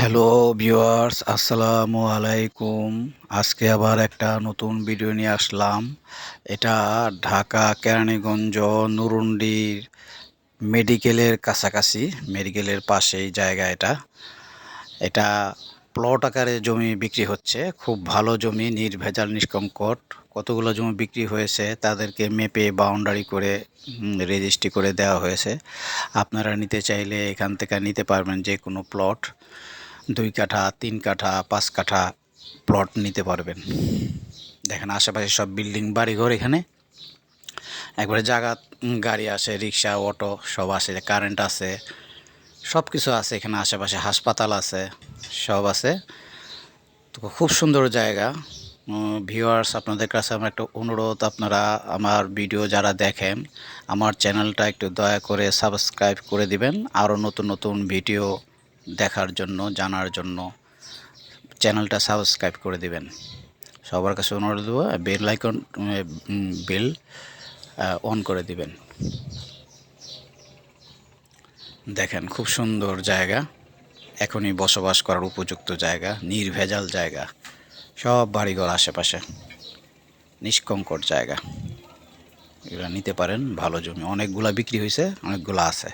Hello viewers, আসসালামু আলাইকুম। আজকে আবার একটা নতুন ভিডিও নিয়ে আসলাম। এটা ঢাকা কেরানীগঞ্জ নুরুন্ডির মেডিকেলের কাছাকাছি, মেডিকেলের পাশেই জায়গা এটা। এটা প্লট আকারে জমি বিক্রি হচ্ছে, খুব ভালো জমি, নির্ভেজাল নিষ্কঙ্কট। কতগুলো জমি বিক্রি হয়েছে তাদেরকে মেপে বাউন্ডারি করে রেজিস্ট্রি করে দেওয়া হয়েছে। আপনারা নিতে চাইলে এখান থেকে নিতে পারবেন, যে কোনো প্লট 2 কাঠা 3 কাঠা 5 কাঠা প্লট নিতে পারবেন। দেখেন আশেপাশে সব বিল্ডিং বাড়িঘর, এখানে একবারে জায়গা, গাড়ি আসে, রিক্সা, অটো সব আসে, কারেন্ট আছে, সব কিছু আছে এখানে। আশেপাশে হাসপাতাল আছে, সব আছে। তো খুব সুন্দর জায়গা। ভিউয়ার্স, আপনাদের কাছে আমার একটা অনুরোধ, আপনারা আমার ভিডিও যারা দেখেন, আমার চ্যানেলটা একটু দয়া করে সাবস্ক্রাইব করে দিবেন। আরও নতুন নতুন ভিডিও দেখার জন্য, জানার জন্য চ্যানেলটা সাবস্ক্রাইব করে দিবেন। সবার কাছে অনুরোধ দেবো, বেল আইকন, বেল অন করে দিবেন। দেখেন খুব সুন্দর জায়গা, এখনই বসবাস করার উপযুক্ত জায়গা, নির্ভেজাল জায়গা, সব বাড়িঘর আশেপাশে, নিষ্কঙ্কট জায়গা। এগুলো নিতে পারেন, ভালো জমি, অনেকগুলা বিক্রি হয়েছে, অনেকগুলো আছে।